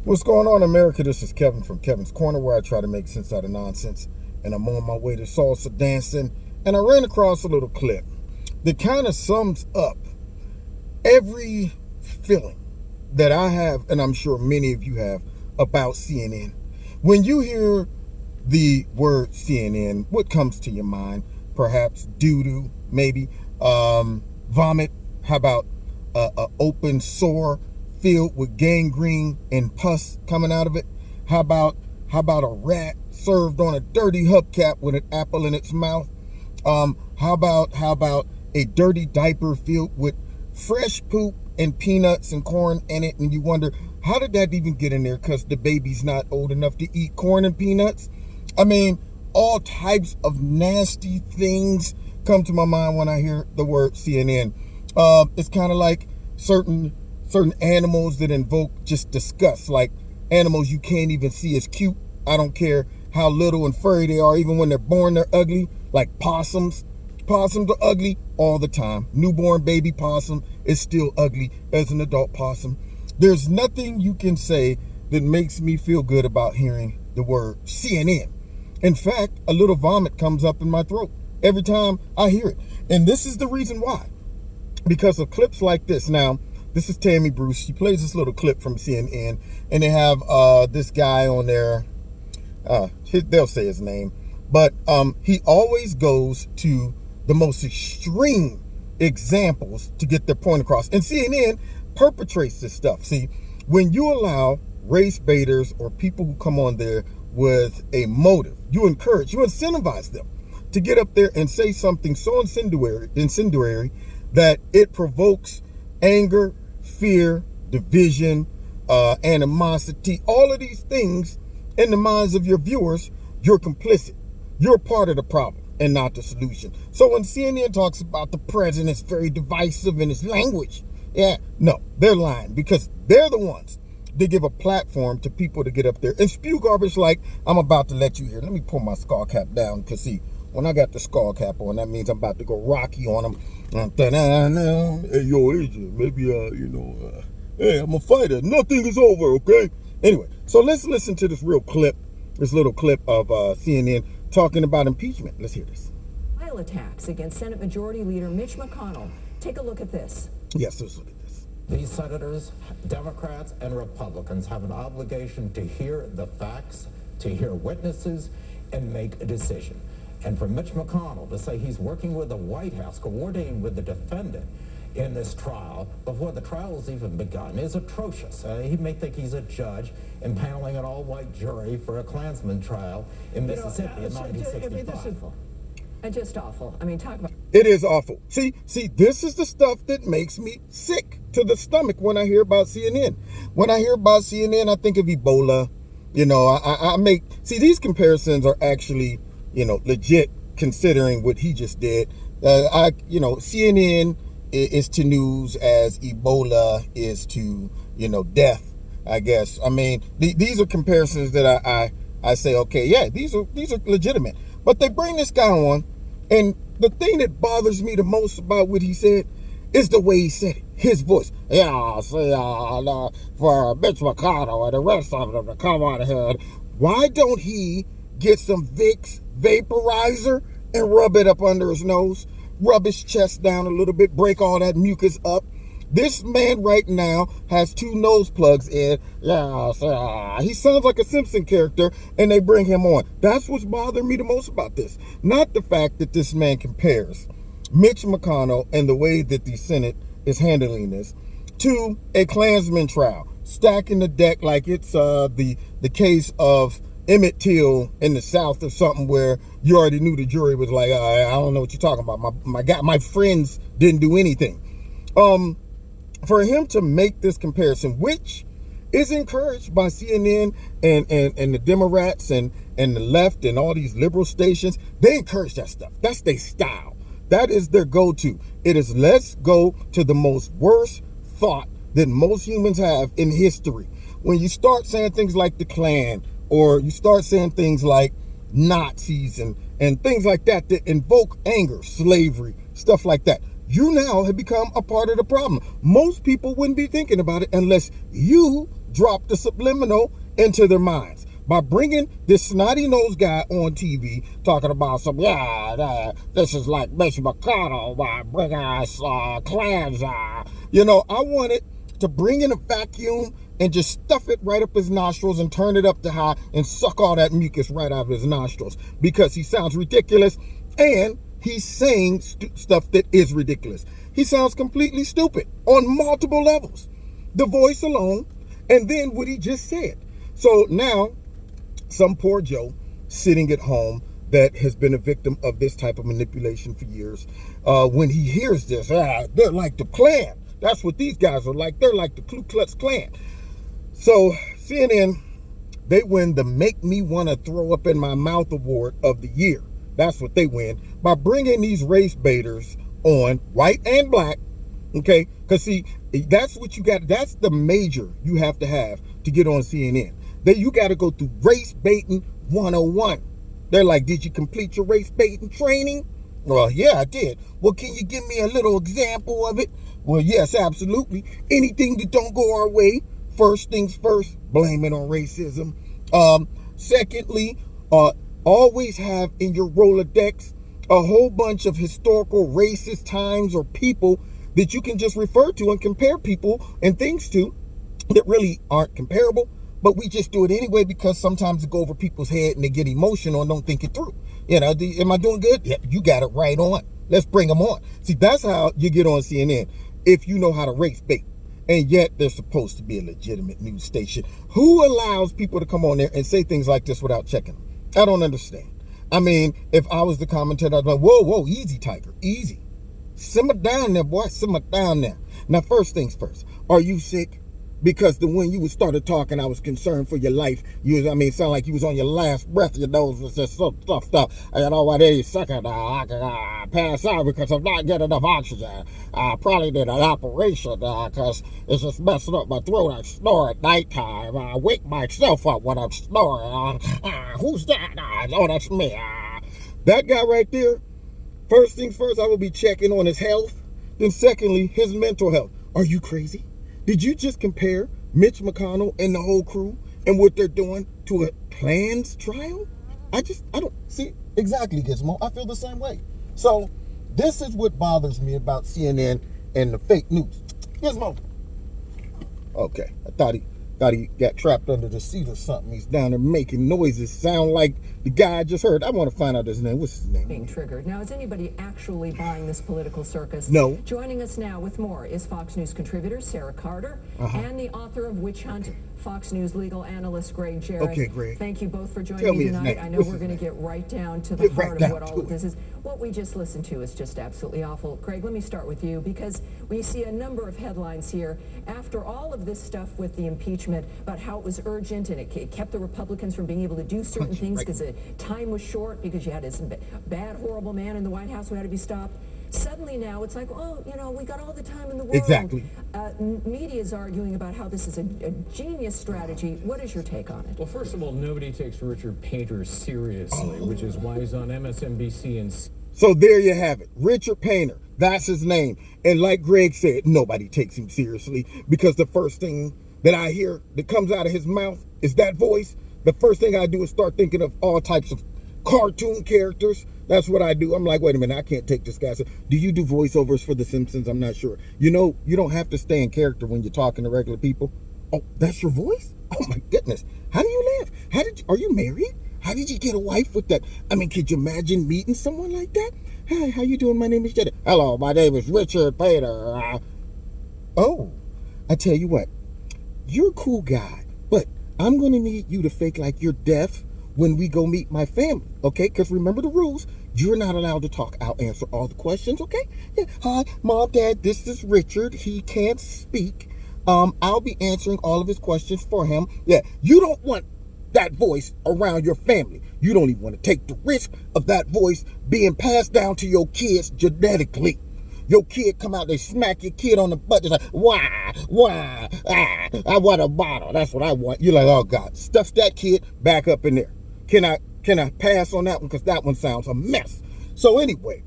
What's going on, America? This is Kevin from Kevin's Corner, where I try to make sense out of nonsense. And I'm on my way to salsa dancing, and I ran across a little clip that kind of sums up every feeling that I have, and I'm sure many of you have, about CNN. When you hear the word CNN, what comes to your mind? Perhaps doo-doo, maybe vomit. How about a open sore filled with gangrene and pus coming out of it? How about a rat served on a dirty hubcap with an apple in its mouth? How about a dirty diaper filled with fresh poop and peanuts and corn in it, and you wonder, how did that even get in there? Because the baby's not old enough to eat corn and peanuts. I mean, all types of nasty things come to my mind when I hear the word CNN. It's kind of like certain animals that invoke just disgust, like animals you can't even see as cute. I don't care how little and furry they are. Even when they're born, they're ugly, like possums. Possums are ugly all the time. Newborn baby possum is still ugly as an adult possum. There's nothing you can say that makes me feel good about hearing the word CNN. In fact, a little vomit comes up in my throat every time I hear it. And this is the reason why. Because of clips like this. Now, this is Tammy Bruce. She plays this little clip from CNN, and they have this guy on there. They'll say his name, but he always goes to the most extreme examples to get their point across. And CNN perpetrates this stuff. See, when you allow race baiters or people who come on there with a motive, you incentivize them to get up there and say something so incendiary that it provokes anger, fear, division, animosity, all of these things in the minds of your viewers. You're complicit. You're part of the problem and not the solution. So when CNN talks about the president's very divisive in his language, no, they're lying, because they're the ones that give a platform to people to get up there and spew garbage like I'm about to let you hear. Let me pull my skull cap down, because see, when I got the skull cap on, that means I'm about to go Rocky on them. Hey, yo, Agent, maybe, hey, I'm a fighter. Nothing is over, okay? Anyway, so let's listen to this little clip of CNN talking about impeachment. Let's hear this. Trial attacks against Senate Majority Leader Mitch McConnell. Take a look at this. Yes, let's look at this. These senators, Democrats and Republicans, have an obligation to hear the facts, to hear witnesses, and make a decision. And for Mitch McConnell to say he's working with the White House, coordinating with the defendant in this trial before the trial has even begun is atrocious. He may think he's a judge impaneling an all-white jury for a Klansman trial in Mississippi in 1965. Just awful. I mean, talk about... It is awful. See, this is the stuff that makes me sick to the stomach when I hear about CNN. When I hear about CNN, I think of Ebola. These comparisons are actually, legit, considering what he just did. CNN is to news as Ebola is to, death, I guess. I mean, these are comparisons that I say, okay, yeah, these are legitimate. But they bring this guy on, and the thing that bothers me the most about what he said is the way he said it. His voice. For Mitch McConnell and the rest of them to come out of here. Why don't he get some Vicks vaporizer and rub it up under his nose? Rub his chest down a little bit, break all that mucus up. This man right now has 2 nose plugs in. He sounds like a Simpson character, and they bring him on. That's what's bothering me the most about this. Not the fact that this man compares Mitch McConnell and the way that the Senate is handling this to a Klansman trial, stacking the deck like it's the case of Emmett Till in the South or something, where you already knew the jury was like, I don't know what you're talking about. My friends didn't do anything. For him to make this comparison, which is encouraged by CNN and the Democrats and the left and all these liberal stations, they encourage that stuff. That's their style. That is their go-to. It is, let's go to the most worst thought that most humans have in history. When you start saying things like the Klan, or you start saying things like Nazis and things like that invoke anger, slavery, stuff like that. you now have become a part of the problem. Most people wouldn't be thinking about it unless you drop the subliminal into their minds. By bringing this snotty-nosed guy on TV talking about this is like Mitch McConnell bringing us Klans. I wanted to bring in a vacuum and just stuff it right up his nostrils and turn it up to high and suck all that mucus right out of his nostrils because he sounds ridiculous and he's saying stuff that is ridiculous. He sounds completely stupid on multiple levels. The voice alone, and then what he just said. So now, some poor Joe sitting at home that has been a victim of this type of manipulation for years, when he hears this, they're like the Klan. That's what these guys are like. They're like the Ku Klux Klan. So CNN, they win the Make Me Want to Throw Up in My Mouth Award of the year. That's what they win by bringing these race baiters on, white and black, okay? Because see, that's what you got. That's the major you have to get on CNN. You got to go through race baiting 101. They're like, did you complete your race baiting training? Well, yeah, I did. Well, can you give me a little example of it? Well, yes, absolutely. Anything that don't go our way, first things first, blame it on racism. Secondly, always have in your Rolodex a whole bunch of historical racist times or people that you can just refer to and compare people and things to that really aren't comparable. But we just do it anyway because sometimes it go over people's head and they get emotional and don't think it through. Am I doing good? Yeah, you got it right on. Let's bring them on. See, that's how you get on CNN, if you know how to race bait. And yet they're supposed to be a legitimate news station. Who allows people to come on there and say things like this without checking them? I don't understand. I mean, if I was the commentator, I'd be like, whoa, easy, Tiger, easy. Simmer down there, boy, simmer down there. Now, first things first, are you sick? Because when you started talking, I was concerned for your life. It sounded like you was on your last breath. Your nose was just so stuffed up. Why there you second, I can pass out because I'm not getting enough oxygen. I probably did an operation because it's just messing up my throat. I snore at nighttime. I wake myself up when I'm snoring. Who's that? Oh, that's me. That guy right there, first things first, I will be checking on his health. Then secondly, his mental health. Are you crazy? Did you just compare Mitch McConnell and the whole crew and what they're doing to a Klan's trial? I don't see exactly, Gizmo. I feel the same way. So this is what bothers me about CNN and the fake news. Gizmo. Okay, I thought he got trapped under the seat or something. He's down there making noises, sound like the guy I just heard. I want to find out his name. What's his name? Being triggered. Now, is anybody actually buying this political circus? No. Joining us now with more is Fox News contributor Sarah Carter and the author of Witch Hunt, Fox News legal analyst Greg Jarrett. Okay, Greg. Thank you both for joining me tonight. I know we're going to get right down to the heart of what all of this is. What we just listened to is just absolutely awful. Greg, let me start with you because we see a number of headlines here after all of this stuff with the impeachment about how it was urgent and it kept the Republicans from being able to do certain things because the time was short because you had this bad, horrible man in the White House who had to be stopped. Suddenly now it's like, we got all the time in the world. Exactly. Media is arguing about how this is a genius strategy. What is your take on it? Well, first of all, nobody takes Richard Painter seriously, which is why he's on MSNBC. And so there you have it. Richard Painter. That's his name. And like Greg said, nobody takes him seriously because the first thing that I hear that comes out of his mouth is that voice. The first thing I do is start thinking of all types of cartoon characters. That's what I do. I'm like, wait a minute, I can't take this guy. So, do you do voiceovers for The Simpsons? I'm not sure. You don't have to stay in character when you're talking to regular people. Oh, that's your voice? Oh my goodness. How do you live? Are you married? How did you get a wife with that? I mean, could you imagine meeting someone like that? Hi, how you doing? My name is Jedi. Hello, my name is Richard Painter. Oh, I tell you what, you're a cool guy, but I'm going to need you to fake like you're deaf when we go meet my family, okay? Because remember the rules. You're not allowed to talk. I'll answer all the questions, okay? Yeah. Hi, Mom, Dad, this is Richard. He can't speak. I'll be answering all of his questions for him. Yeah, you don't want that voice around your family. You don't even want to take the risk of that voice being passed down to your kids genetically. Your kid come out, they smack your kid on the butt. It's like, why, I want a bottle. That's what I want. You're like, oh God, stuff that kid back up in there. Can I pass on that one? Because that one sounds a mess. So anyway,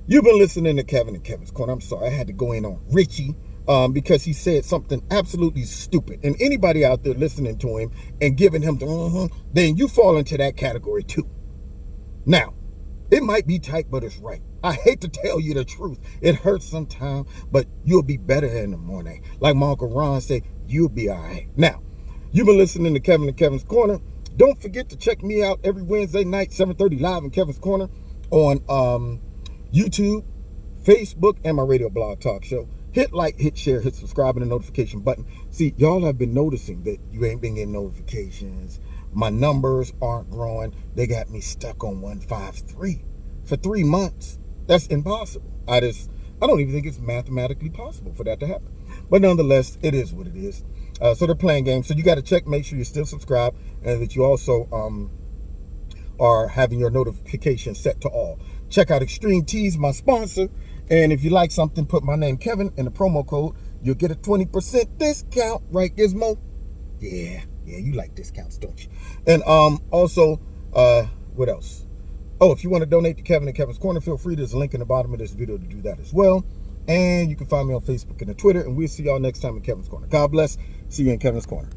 You've been listening to Kevin and Kevin's Corner. I'm sorry, I had to go in on Richie because he said something absolutely stupid. And anybody out there listening to him and giving him the then you fall into that category too. Now, it might be tight, but it's right. I hate to tell you the truth. It hurts sometimes, but you'll be better in the morning. Like my Uncle Ron said, you'll be all right. Now, you've been listening to Kevin and Kevin's Corner. Don't forget to check me out every Wednesday night, 7:30 live in Kevin's Corner on YouTube, Facebook, and my radio blog talk show. Hit like, hit share, hit subscribe, and the notification button. See, y'all have been noticing that you ain't been getting notifications. My numbers aren't growing. They got me stuck on 153 for 3 months. That's impossible. I don't even think it's mathematically possible for that to happen. But nonetheless, it is what it is. So they're playing games. So you got to check, make sure you're still subscribed, and that you also are having your notifications set to all. Check out Extreme Teas, my sponsor. And if you like something, put my name, Kevin, in the promo code. You'll get a 20% discount, right, Gizmo? Yeah, you like discounts, don't you? And also, what else? Oh, if you want to donate to Kevin and Kevin's Corner, feel free. There's a link in the bottom of this video to do that as well. And you can find me on Facebook and Twitter. And we'll see y'all next time in Kevin's Corner. God bless. See you in Kevin's Corner.